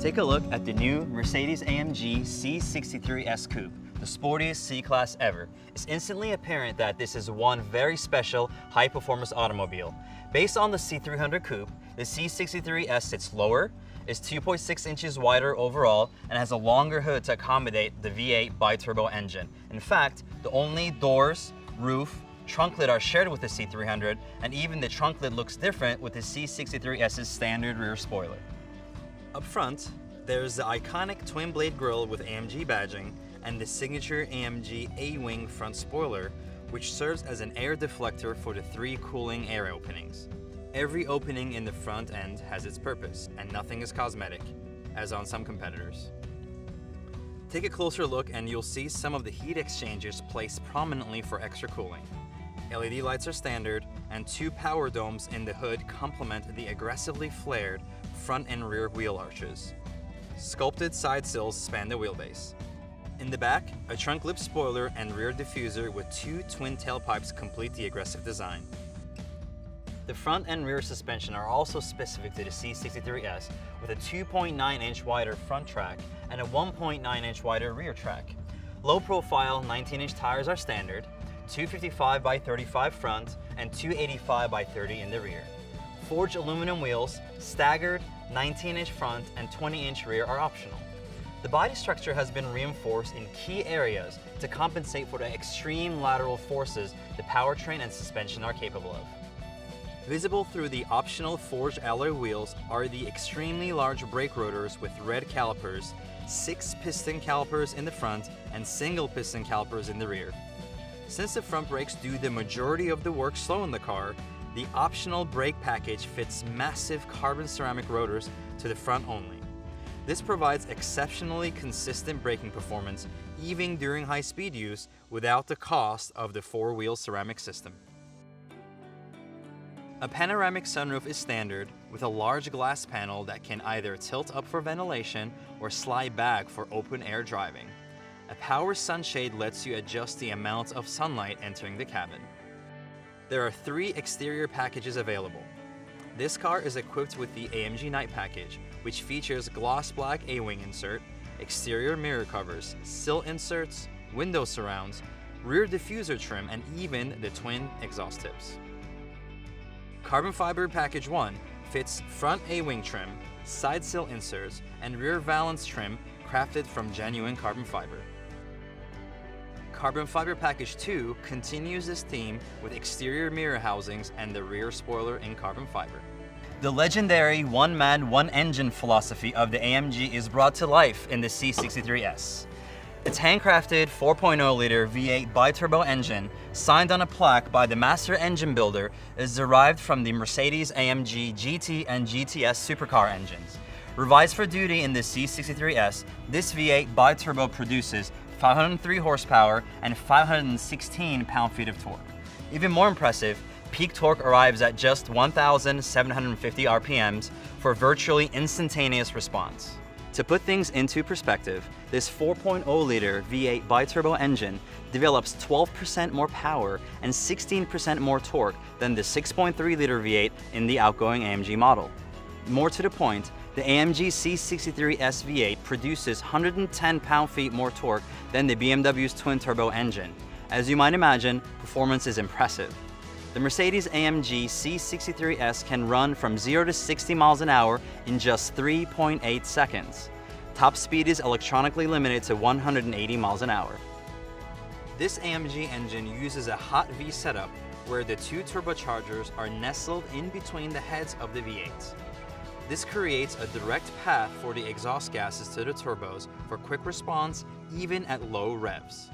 Take a look at the new Mercedes-AMG C63 Coupe, the sportiest C-Class ever. It's instantly apparent that this is one very special high-performance automobile. Based on the C300 Coupe, the C63 sits lower, is 2.6 inches wider overall, and has a longer hood to accommodate the V8 bi-turbo engine. In fact, the only doors, roof, trunk lid are shared with the C300, and even the trunk lid looks different with the C63's standard rear spoiler. Up front, there's the iconic twin-blade grille with AMG badging and the signature AMG A-wing front spoiler, which serves as an air deflector for the 3 cooling air openings. Every opening in the front end has its purpose, and nothing is cosmetic, as on some competitors. Take a closer look and you'll see some of the heat exchangers placed prominently for extra cooling. LED lights are standard, and 2 power domes in the hood complement the aggressively flared front and rear wheel arches. Sculpted side sills span the wheelbase. In the back, a trunk lip spoiler and rear diffuser with 2 twin tailpipes complete the aggressive design. The front and rear suspension are also specific to the C63 with a 2.9-inch wider front track and a 1.9-inch wider rear track. Low-profile 19-inch tires are standard, 255 by 35 front and 285 by 30 in the rear. Forged aluminum wheels, staggered 19-inch front and 20-inch rear are optional. The body structure has been reinforced in key areas to compensate for the extreme lateral forces the powertrain and suspension are capable of. Visible through the optional forged alloy wheels are the extremely large brake rotors with red calipers, 6 piston calipers in the front and single piston calipers in the rear. Since the front brakes do the majority of the work slow in the car, the optional brake package fits massive carbon ceramic rotors to the front only. This provides exceptionally consistent braking performance even during high-speed use without the cost of the 4-wheel ceramic system. A panoramic sunroof is standard with a large glass panel that can either tilt up for ventilation or slide back for open air driving. A power sunshade lets you adjust the amount of sunlight entering the cabin. There are 3 exterior packages available. This car is equipped with the AMG Night package, which features gloss black A-wing insert, exterior mirror covers, sill inserts, window surrounds, rear diffuser trim, and even the twin exhaust tips. Carbon fiber package 1 fits front A-wing trim, side sill inserts, and rear valance trim crafted from genuine carbon fiber. Carbon fiber package 2 continues this theme with exterior mirror housings and the rear spoiler in carbon fiber. The legendary one man, one engine philosophy of the AMG is brought to life in the C63. Its handcrafted 4.0-liter V8 bi-turbo engine, signed on a plaque by the master engine builder, is derived from the Mercedes-AMG GT and GTS supercar engines. Revised for duty in the C63, this V8 bi-turbo produces 503 horsepower and 516 pound-feet of torque. Even more impressive, peak torque arrives at just 1,750 RPMs for virtually instantaneous response. To put things into perspective, this 4.0-liter V8 bi-turbo engine develops 12% more power and 16% more torque than the 6.3-liter V8 in the outgoing AMG model. More to the point, the AMG C63 V8 produces 110 pound-feet more torque than the BMW's twin-turbo engine. As you might imagine, performance is impressive. The Mercedes-AMG C63 can run from 0 to 60 miles an hour in just 3.8 seconds. Top speed is electronically limited to 180 miles an hour. This AMG engine uses a hot V setup where the 2 turbochargers are nestled in between the heads of the V8s. This creates a direct path for the exhaust gases to the turbos for quick response even at low revs.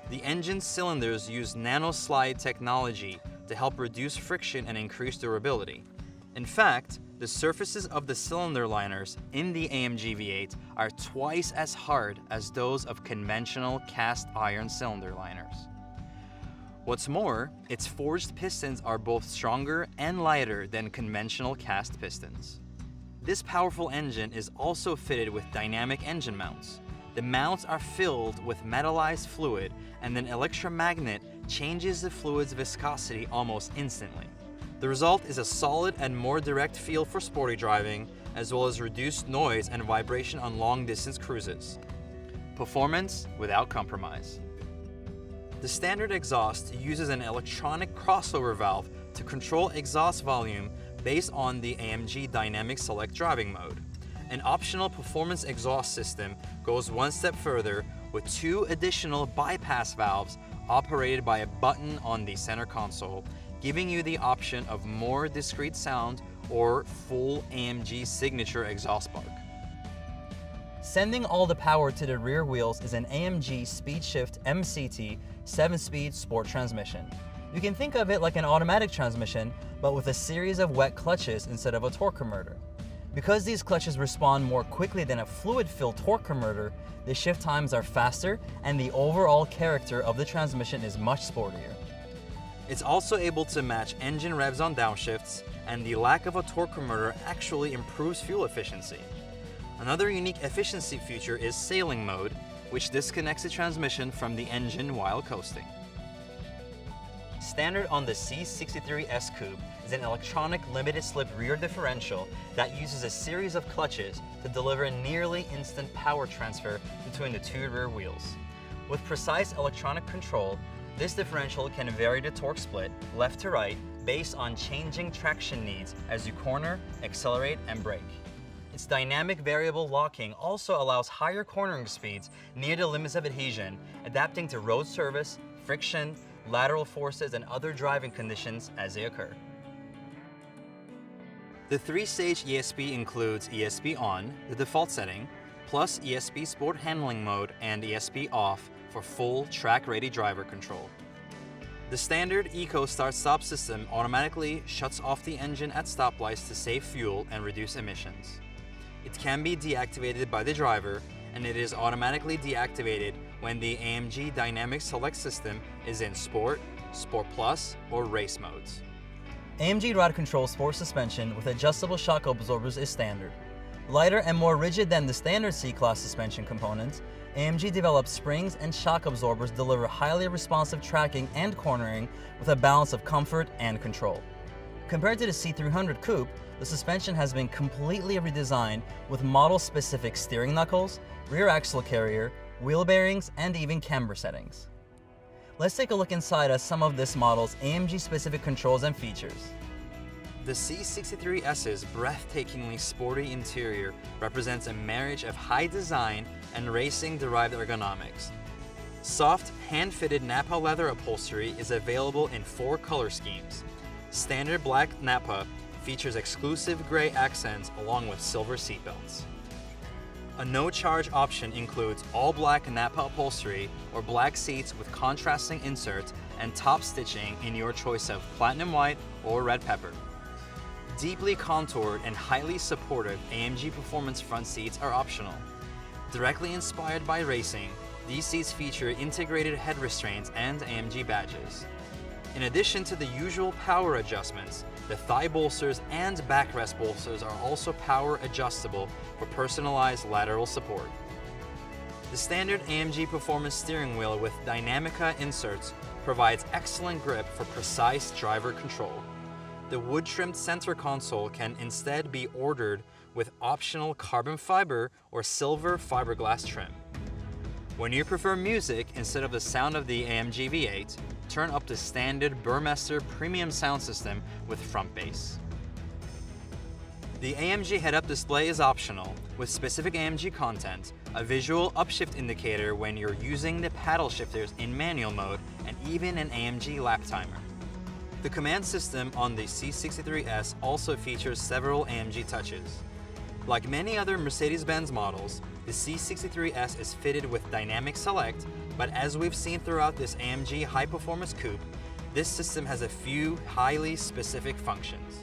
The engine's cylinders use nanoslide technology to help reduce friction and increase durability. In fact, the surfaces of the cylinder liners in the AMG V8 are twice as hard as those of conventional cast iron cylinder liners. What's more, its forged pistons are both stronger and lighter than conventional cast pistons. This powerful engine is also fitted with dynamic engine mounts. The mounts are filled with metallized fluid, and an electromagnet changes the fluid's viscosity almost instantly. The result is a solid and more direct feel for sporty driving, as well as reduced noise and vibration on long-distance cruises. Performance without compromise. The standard exhaust uses an electronic crossover valve to control exhaust volume based on the AMG Dynamic Select driving mode. An optional performance exhaust system goes one step further with 2 additional bypass valves operated by a button on the center console, giving you the option of more discrete sound or full AMG signature exhaust spark. Sending all the power to the rear wheels is an AMG SpeedShift MCT 7-speed sport transmission. You can think of it like an automatic transmission, but with a series of wet clutches instead of a torque converter. Because these clutches respond more quickly than a fluid-filled torque converter, the shift times are faster and the overall character of the transmission is much sportier. It's also able to match engine revs on downshifts, and the lack of a torque converter actually improves fuel efficiency. Another unique efficiency feature is sailing mode, which disconnects the transmission from the engine while coasting. Standard on the C63 Coupe is an electronic limited-slip rear differential that uses a series of clutches to deliver a nearly instant power transfer between the 2 rear wheels. With precise electronic control, this differential can vary the torque split left to right based on changing traction needs as you corner, accelerate, and brake. Its dynamic variable locking also allows higher cornering speeds near the limits of adhesion, adapting to road surface, friction, lateral forces, and other driving conditions as they occur. The 3-stage ESP includes ESP on, the default setting, plus ESP Sport Handling Mode and ESP off for full track-ready driver control. The standard Eco Start-Stop system automatically shuts off the engine at stoplights to save fuel and reduce emissions. It can be deactivated by the driver, and it is automatically deactivated when the AMG Dynamic Select system is in Sport, Sport Plus, or Race modes. AMG Ride Control Sport suspension with adjustable shock absorbers is standard. Lighter and more rigid than the standard C-Class suspension components, AMG developed springs and shock absorbers deliver highly responsive tracking and cornering with a balance of comfort and control. Compared to the C300 Coupe, the suspension has been completely redesigned with model-specific steering knuckles, rear axle carrier, wheel bearings, and even camber settings. Let's take a look inside at some of this model's AMG-specific controls and features. The C63S's breathtakingly sporty interior represents a marriage of high design and racing-derived ergonomics. Soft, hand-fitted Napa leather upholstery is available in 4 color schemes. Standard black Napa features exclusive gray accents along with silver seatbelts. A no-charge option includes all-black Napa upholstery or black seats with contrasting inserts and top stitching in your choice of platinum white or red pepper. Deeply contoured and highly supportive AMG Performance front seats are optional. Directly inspired by racing, these seats feature integrated head restraints and AMG badges. In addition to the usual power adjustments, the thigh bolsters and backrest bolsters are also power adjustable for personalized lateral support. The standard AMG Performance steering wheel with Dynamica inserts provides excellent grip for precise driver control. The wood-trimmed center console can instead be ordered with optional carbon fiber or silver fiberglass trim. When you prefer music instead of the sound of the AMG V8, turn up the standard Burmester premium sound system with front bass. The AMG head-up display is optional, with specific AMG content, a visual upshift indicator when you're using the paddle shifters in manual mode, and even an AMG lap timer. The command system on the C63S also features several AMG touches. Like many other Mercedes-Benz models, the C63S is fitted with Dynamic Select, but as we've seen throughout this AMG high-performance coupe, this system has a few highly specific functions.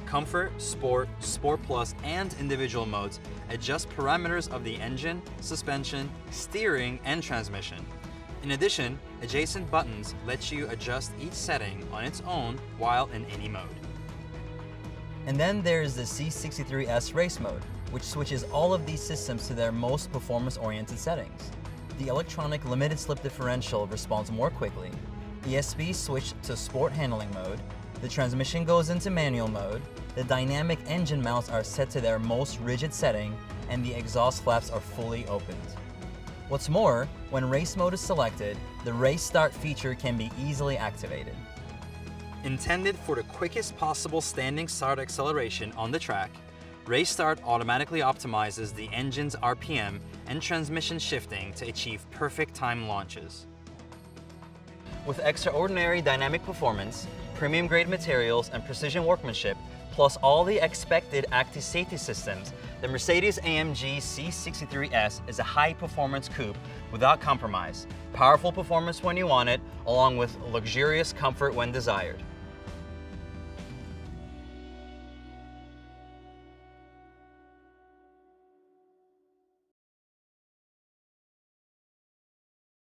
Comfort, Sport, Sport Plus, and individual modes adjust parameters of the engine, suspension, steering, and transmission. In addition, adjacent buttons let you adjust each setting on its own while in any mode. And then there's the C63S Race mode, which switches all of these systems to their most performance-oriented settings. The electronic limited slip differential responds more quickly, ESP switched to Sport Handling mode, The transmission goes into manual mode, the dynamic engine mounts are set to their most rigid setting, and the exhaust flaps are fully opened. What's more, when race mode is selected, the race start feature can be easily activated. Intended for the quickest possible standing start acceleration on the track, Race Start automatically optimizes the engine's RPM and transmission shifting to achieve perfect time launches. With extraordinary dynamic performance, premium grade materials, and precision workmanship, plus all the expected active safety systems, the Mercedes-AMG C63S is a high-performance coupe without compromise, powerful performance when you want it, along with luxurious comfort when desired.